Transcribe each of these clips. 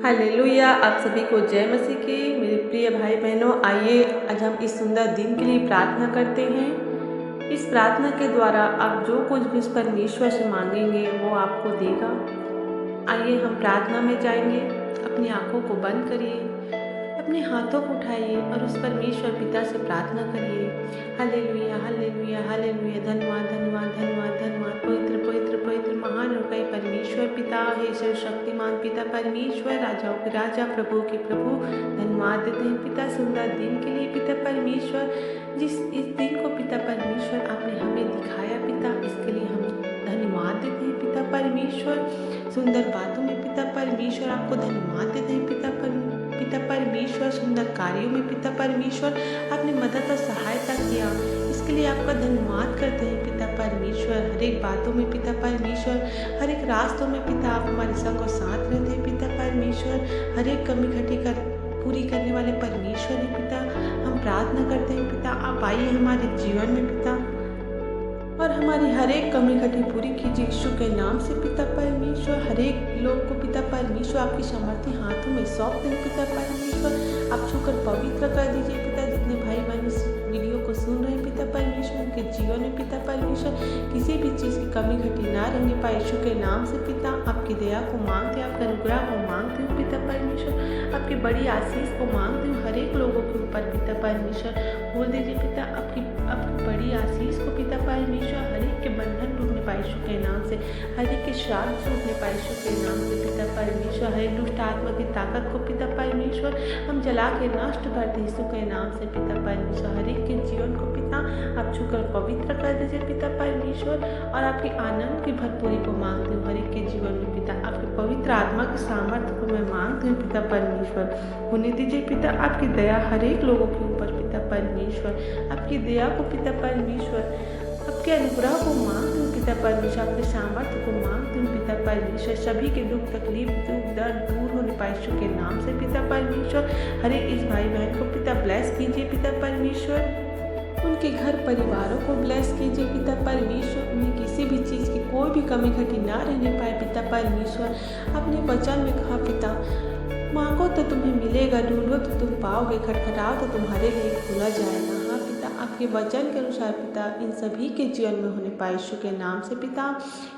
Hallelujah. आप सभी को जय मसीह की। मेरे प्रिय भाई बहनों, आइए आज हम इस सुंदर दिन के लिए प्रार्थना करते हैं। इस प्रार्थना के द्वारा आप जो कुछ भी इस परमेश्वर से मांगेंगे वो आपको देगा। आइए हम प्रार्थना में जाएंगे। अपनी आंखों को बंद करिए, अपने हाथों को उठाइए और उस परमेश्वर पिता से प्रार्थना करिए। Hallelujah, hallelujah, hallelujah. धन्यवाद, धन्यवाद, धन्यवाद, धन्यवाद। पवित्र पवित्र पवित्र महान और कई परमेश्वर पिता है, सर्वशक्तिमान पिता परमेश्वर, राजाओं के राजा, प्रभु के प्रभु। धन्यवाद देते हैं पिता सुंदर दिन के लिए पिता परमेश्वर। इस दिन को पिता परमेश्वर आपने हमें दिखाया पिता, इसके लिए हम धन्यवाद देते हैं पिता परमेश्वर। सुंदर बातों में पिता परमेश्वर आपको धन्यवाद देते हैं पिता परमेश्वर। सुंदर कार्यों में पिता परमेश्वर आपने मदद और सहायता किया, इसके लिए आपका धन्यवाद करते हैं पिता परमेश्वर। हर एक बातों में पिता परमेश्वर, हर एक रास्तों में पिता आप हमारे संग और साथ रहते हैं पिता परमेश्वर। हर एक कमी घटी कर पूरी करने वाले परमेश्वर है पिता। हम प्रार्थना करते हैं पिता, आप आइए हमारे जीवन में पिता और हमारी हर एक कमी घटी पूरी कीजिए यीशु के नाम से पिता परमेश्वर। हर एक लोग को पिता परमेश्वर आपकी सामर्थ्य हाथों में सौंप दें पिता परमेश्वर। आप छूकर पवित्र कर दीजिए पिता। जितने भाई बहन इस वीडियो को सुन रहे हैं पिता परमेश्वर, उनके जीवन में पिता परमेश्वर किसी भी चीज़ की कमी घटी ना रहने पाए यीशु के नाम से पिता। आपकी दया को मांगते हैं, आपका अनुग्रह को मांगते हैं पिता परमेश्वर। आपकी बड़ी आशीष को मांगते हैं हर एक लोगों के ऊपर पिता परमेश्वर। बोल दीजिए पिता आपकी बड़ी आशीष को पिता परमेश्वर। हर एक के बंधन टूटने पाए यीशु के नाम से, हर एक के श्राप टूटने पाए यीशु के नाम से पिता परमेश्वर। हर एक दुष्ट आत्मा की ताकत को पिता परमेश्वर हम जला के नष्ट करते यीशु के नाम से पिता परमेश्वर। हर एक के जीवन को पिता आप छूकर पवित्र कर दीजिए पिता परमेश्वर और आपके आनंद की भरपूरी को मांगते हूँ हर एक के जीवन में पिता। आपके पवित्र आत्मा के सामर्थ्य को मैं मांगती हूँ पिता परमेश्वर। होने दीजिए पिता आपकी दया हर एक लोगों के ऊपर पिता परमेश्वर। आपकी दया को पिता परमेश्वर, आपके अनुग्रह को मांगती हूँ पिता परमेश्वर। आपके सामर्थ्य को मांगती हूँ पिता परमेश्वर। सभी के दुख तकलीफ दुख दर्द दूर होने पाए यीशु के नाम से पिता परमेश्वर। हर एक इस भाई बहन को पिता ब्लेस कीजिए पिता परमेश्वर। उनके घर परिवारों को ब्लेस कीजिए पिता परमेश्वर। उन्हें किसी भी चीज़ की कोई भी कमी घटी ना रहने पाए पिता परमेश्वर। अपने वचन में कहा पिता, मांगो तो तुम्हें मिलेगा, ढूंढो तो तुम पाओगे, खटखटाओ तो तुम्हारे लिए खोला जाएगा। हाँ पिता, आपके वचन के अनुसार पिता इन सभी के जीवन में होने पाए यीशु के नाम से पिता।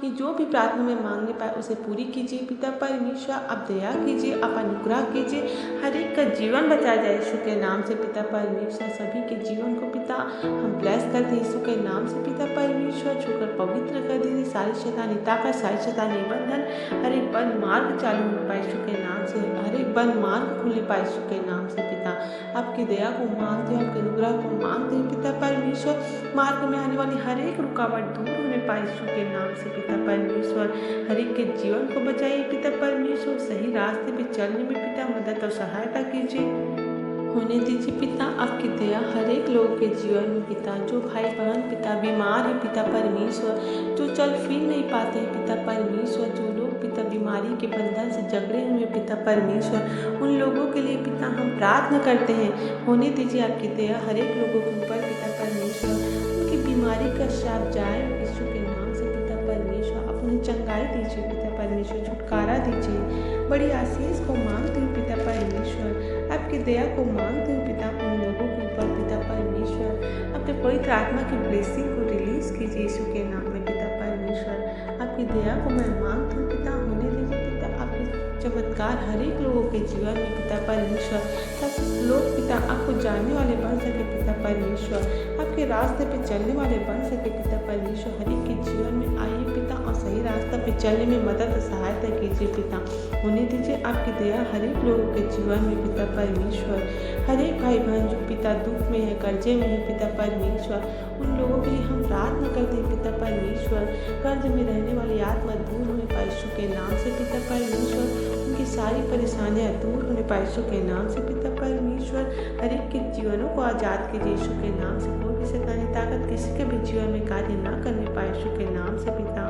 ये जो भी प्रार्थना में मांगने पाए उसे पूरी कीजिए पिता परमेश्वर। आप दया कीजिए, आप अनुग्रह कीजिए, हर एक का जीवन बचाया जाए यीशु के नाम से पिता परमेश्वर। सभी के जीवन को पिता हम ब्लेस करते हैं यीशु के नाम से पिता परमेश्वर। छूकर पवित्र कर दीजिए सारी शैतानी ताकत, सारी शैतानी बंधन, हर एक बंद मार्ग चालू होने पाए यीशु के नाम से, हर एक बंद मार्ग खुलने पाए यीशु के नाम से पिता। आपकी दया को मांगते हैं, आपके अनुग्रह को मांगते हैं पिता परमेश्वर। मार्ग में आने वाली हर एक रुकावट दूर होने पाए यीशु के नाम से पिता परमेश्वर। हर एक के जीवन को बचाइए पिता परमेश्वर। सही रास्ते पे चलने में पिता मदद और सहायता कीजिए। होने दीजिए पिता आपकी दया हर एक लोगों के जीवन में पिता। जो भाई बहन पिता बीमार है पिता परमेश्वर, जो चल फिर नहीं पाते हैं पिता परमेश्वर, जो लोग पिता बीमारी के बंधन से जकड़े हुए पिता परमेश्वर, उन लोगों के लिए पिता हम प्रार्थना करते हैं। होने दीजिए आपकी दया हर एक लोगों के ऊपर पिता परमेश्वर। उनकी बीमारी का श्राप जाए यीशु के नाम से पिता परमेश्वर। अपनी चंगाई दीजिए पिता परमेश्वर, छुटकारा दीजिए। बड़ी आशीष को मांगते हैं पिता परमेश्वर। आपकी दया को मांगते हैं पिता उन लोगों के ऊपर पिता परमेश्वर। अपने पवित्र आत्मा की ब्लेसिंग को रिलीज कीजिए यीशु के नाम में पिता परमेश्वर। आपकी दया को मैं मांगती हूँ पिता। होने दीजिए पिता आपके चमत्कार हर एक लोगों के जीवन में पिता परमेश्वर, ताकि लोग पिता आपको जानने वाले बन सके पिता परमेश्वर। आपके रास्ते पे चलने वाले बन सके पिता परमेश्वर। हर एक के जीवन में आइए पिता और सही रास्ता पे चलने में मदद और सहायता कीजिए पिता। होने दीजिए आपकी दया हर एक लोगों के जीवन में पिता परमेश्वर। हर एक भाई बहन जो पिता दुख में है, कर्जे में है पिता परमेश्वर, उन लोगों के लिए हम प्रार्थना करते हैं पिता परमेश्वर। कर्ज में रहने वाली आत्मा दूर होने पाए यीशु के नाम से पिता परमेश्वर। उनकी सारी परेशानियां दूर होने पाए यीशु के नाम से पिता परमेश्वर। हर एक के जीवनों को आज़ाद कीजिए यीशु के नाम से। कोई भी शैतानी ताकत किसी के भी जीवन में कार्य ना करने पाए यीशु के नाम से पिता।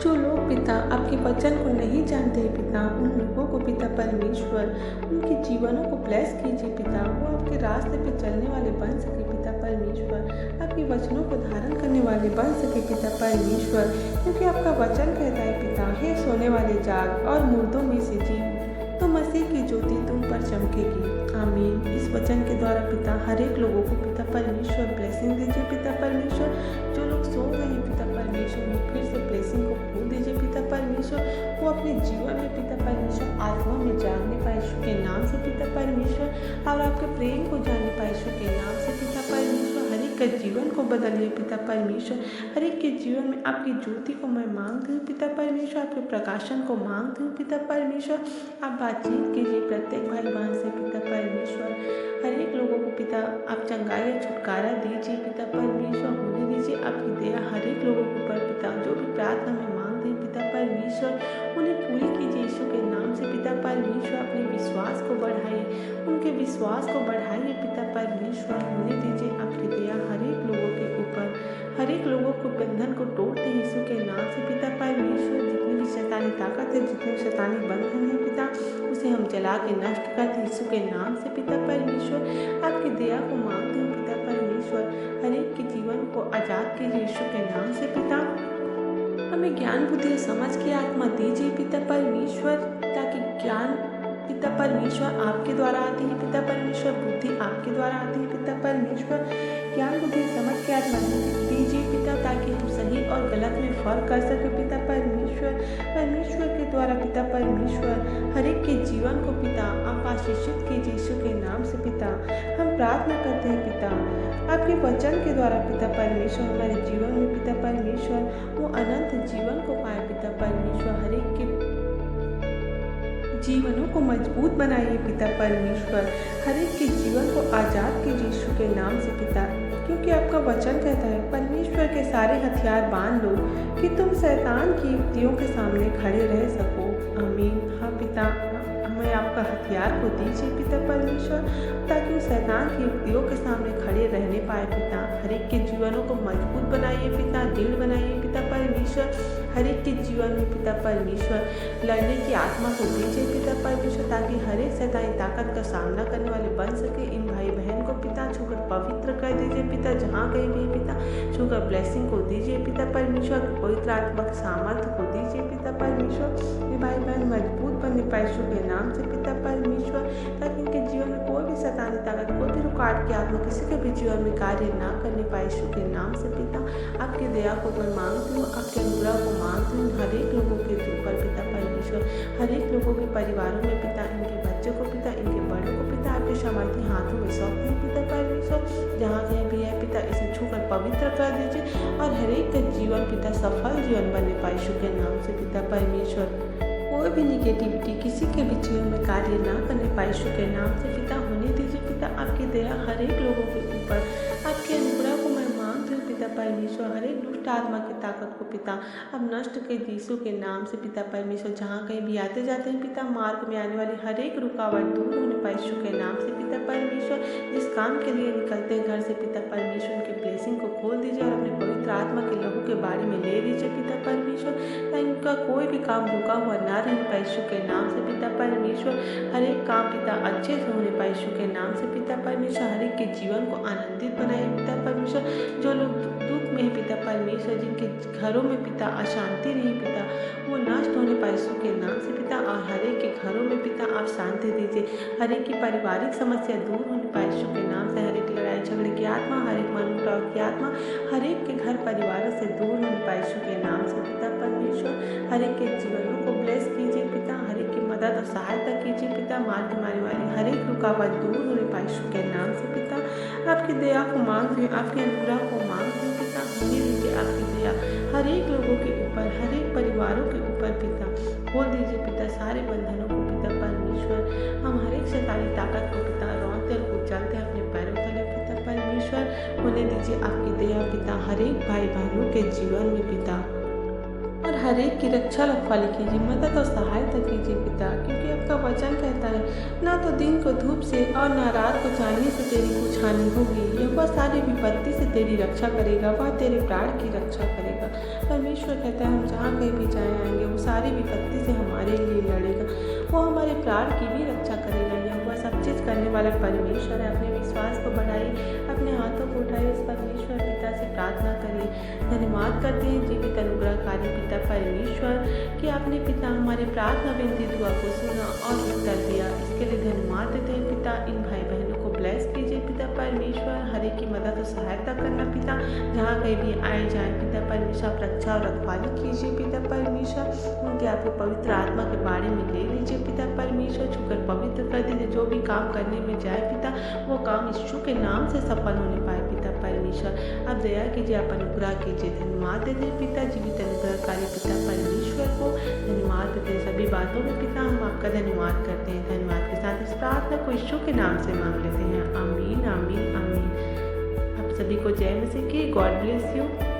जो लोग पिता आपके वचन को नहीं जानते हैं पिता, उन लोगों को पिता परमेश्वर उनके जीवनों को ब्लेस कीजिए पिता। वो आपके रास्ते पे चलने वाले बन सके पिता परमेश्वर। आपके वचनों को धारण करने वाले बन सके पिता परमेश्वर। क्योंकि आपका वचन कहता है पिता, हे सोने वाले जाग और मुर्दों में से जी। तो मसीह चमकेगी। आमीन। इस वचन के द्वारा पिता हर एक लोगों को पिता परमेश्वर ब्लेसिंग दीजिए पिता परमेश्वर। जो लोग सो गए हैं पिता परमेश्वर, वो फिर से ब्लेसिंग को खोल दीजिए पिता परमेश्वर। वो अपने जीवन में पिता परमेश्वर आत्मा में जागने पाए यीशु के नाम से पिता परमेश्वर, और आपके प्रेम को जानने पाए यीशु के नाम से पिता परमेश्वर। हर एक के जीवन को बदलिए पिता परमेश्वर। हर एक के जीवन में आपकी ज्योति को मैं मांगती हूँ पिता परमेश्वर, आपके प्रकाशन को मांगती हूँ पिता परमेश्वर। आप बातचीत कीजिए प्रत्येक भाई बहन से पिता परमेश्वर। हर एक लोगों को पिता आप चंगाई या छुटकारा दीजिए पिता परमेश्वर। होने दीजिए आपकी दया हर एक लोगों के ऊपर पिता। जो भी प्रार्थना में मांगते हैं पिता परमेश्वर, उन्हें पूरी कीजिए यीशु के नाम से पिता परमेश्वर। अपने विश्वास को बढ़ाइए, उनके विश्वास को बढ़ाइए पिता परमेश्वर। होने दीजिए आपकी दया हर एक लोगों के ऊपर। हर एक लोगों को बंधन को तोड़ते हैं यीशु के नाम से पिता परमेश्वर। जितनी भी शैतानी ताकत है, जितने भी शैतानी बंधन है पिता, उसे हम जला के नष्ट करते हैं यीशु के नाम से पिता परमेश्वर। आपकी दया को मांगते हैं पिता परमेश्वर। हर एक के जीवन को आजाद कीजिए यीशु के नाम से पिता। हमें ज्ञान बुद्धि और समझ की आत्मा दीजिए पिता परमेश्वर, ताकि ज्ञान पिता परमेश्वर आपके द्वारा आती है पिता परमेश्वर। बुद्धि आपके द्वारा आती है पिता परमेश्वर। ज्ञान बुद्धि समझ के आत्मा दीजिए पिता, ताकि हम सही और गलत में फर्क कर सके पिता परमेश्वर। परमेश्वर के द्वारा पिता परमेश्वर हर एक के जीवन को पिता आप आशीषित कीजिए यीशु के नाम से पिता। हम प्रार्थना करते हैं पिता, आपके वचन के द्वारा पिता परमेश्वर हमारे जीवन में पिता परमेश्वर वो अनंत जीवन को पाए पिता परमेश्वर। हर एक के जीवनों को मजबूत बनाइए पिता परमेश्वर। हर एक के जीवन को आज़ाद कीजिए यीशु के नाम से पिता, क्योंकि आपका वचन कहता है परमेश्वर के सारे हथियार बांध लो कि तुम शैतान की युक्तियों के सामने खड़े रह सको। आमीन। हाँ पिता, हमें आपका हथियार को दीजिए पिता परमेश्वर, ताकि वो शैतान की युक्तियों के सामने खड़े रहने पाए पिता। हर एक के जीवनों को मजबूत बनाइए पिता, दृढ़ बनाइए पिता परमेश्वर। हर एक के जीवन में पिता परमेश्वर लड़ने की आत्मा को दीजिए पिता परमेश्वर, ताकि हर एक शैतानी ताकत का सामना करने वाले बन सके। इन भाई बहन को पिता छूकर पवित्र कर दीजिए पिता, जहाँ कहीं भी पिता छूकर ब्लेसिंग को दीजिए पिता परमेश्वर। पवित्र आत्मा के सामर्थ्य को दीजिए पिता परमेश्वर। ये भाई बहन मजबूत बनने पाए यीशु के नाम से पिता परमेश्वर, ताकि इनके जीवन में कोई भी शैतानी ताकत, कोई भी रुकावट की आत्मा किसी के भी जीवन में कार्य ना करने पाए यीशु के नाम से पिता। आपकी दया को मैं मांगती हूँ, आपके अनुग्रह को मांगती हूँ हर एक लोगों के ऊपर पिता परमेश्वर। हर एक लोगों के परिवारों में पिता, इनके बच्चों को पिता, इनके बड़ों को पिता आपके सामर्थ्य हाथों में सौंपते हैं पिता परमेश्वर। जहाँ कहीं भी है पिता, इसे छूकर पवित्र कर दीजिए, और हर एक का जीवन पिता सफल जीवन बनने पाए यीशु के नाम से पिता परमेश्वर। कोई भी निगेटिविटी किसी के भी जीवन में कार्य ना करने पाए यीशु के नाम से पिता। होने दीजिए पिता आपकी दया हर एक लोगों के ऊपर। आपके अनुग्रह को मैं मांगती हूँ पिता परमेश्वर। हर एक दुष्ट आत्मा की ताकत को पिता अब नष्ट के यीशु के नाम से पिता परमेश्वर। जहाँ कहीं भी आते जाते हैं पिता, मार्ग में आने वाली हर एक रुकावट दूर होने पाए यीशु के नाम से पिता परमेश्वर। जिस काम के लिए निकलते हैं घर से पिता परमेश्वर, उनकी ब्लेसिंग को खोल दीजिए और अपने पवित्र आत्मा के लहू के बारे में ले लीजिए पिता परमेश्वर, ताकि उनका कोई भी काम रुका हुआ ना रह पाए यीशु के नाम से पिता परमेश्वर। हर एक काम पिता अच्छे से होने पाए यीशु के नाम से पिता परमेश्वर। हर एक के जीवन को आनंदित बनाए पिता परमेश्वर। जो लोग दुख में है पिता परमेश्वर, जिनके घरों में पिता अशांति नहीं पिता, वो नष्ट होने पाए यीशु के नाम से पिता। और हर एक के घरों में पिता आप शांति दीजिए। हर एक की पारिवारिक समस्या दूर होने पाए यीशु के नाम से। हर एक लड़ाई झगड़े की आत्मा, हर एक मनमुटाव की आत्मा, हर एक के घर परिवारों से दूर होने पाए यीशु के नाम से पिता परमेश्वर। हर एक के जीवनों को ब्लेस कीजिए पिता, हर एक की मदद और सहायता कीजिए पिता। मार्ग में आने वाली हर एक रुकावट दूर होने पाए यीशु के नाम से पिता। आपकी दया को मांगते हैं, आपके अनुग्रह को मांगते हैं पिता। होने दीजिए आपकी दया हर एक लोगों के ऊपर, हर एक परिवारों के ऊपर पिता। खोल दीजिए पिता सारे बंधनों को पिता परमेश्वर। हम हर एक शैतानी ताकत को पिता रोनते और कुचलते अपने पैरों तले पिता परमेश्वर। होने दीजिए आपकी दया पिता हर एक भाई बहनों के जीवन में पिता, और हर एक की रक्षा रखवाली कीजिए, मदद और सहायता कीजिए पिता। क्योंकि आपका वचन कहता है, ना तो दिन को धूप से और ना रात को चांदनी से तेरी कुछ हानि होगी। यहोवा सारी विपत्ति से तेरी रक्षा करेगा, वह तेरे प्राण की रक्षा करेगा। परमेश्वर कहता है, हम जहाँ कहीं भी जाए आएंगे, वो सारी विपत्ति से हमारे लिए लड़ेगा, वो हमारे प्राण की भी रक्षा करेगा। यहोवा सब चीज़ करने वाला परमेश्वर है। अपने विश्वास को बढ़ाइए, अपने हाथों को उठाइए, उस परमेश्वर पिता से प्रार्थना करिए। धन्यवाद करते हैं जीवित अनुग्रहकारी पिता परमेश्वर कि आपने पिता हमारे प्रार्थना विनती दुआ को सुना और उत्तर दिया। इसके लिए धन्यवाद देते हैं। इन भाई बहनों को ब्लेस कीजिए पिता परमेश्वर, हर एक की मदद और सहायता करना पिता, जहाँ कहीं भी आए जाए पिता परमेश्वर, रक्षा और रखवाली कीजिए पिता परमेश्वर, उनके आपके पवित्र आत्मा के बारे में ले लीजिए पिता परमेश्वर, छूकर पवित्र कर दीजिए। जो भी काम करने में जाए पिता, वो काम यीशु के नाम से सफल होने पाए पिता परमेश्वर। आप दया कीजिए, आप अनुग्रह कीजिए। धन्यवाद देते हैं पिता, जीवित अनुग्रहकारी पिता परमेश्वर को धन्यवाद देते हैं। सभी बातों में पिता हम आपका धन्यवाद करते हैं। धन्यवाद के साथ इस प्रार्थना को यीशु के नाम से मांग लेते हैं। आमीन आमीन आमीन। आप सभी को जय मसीह की। God bless you.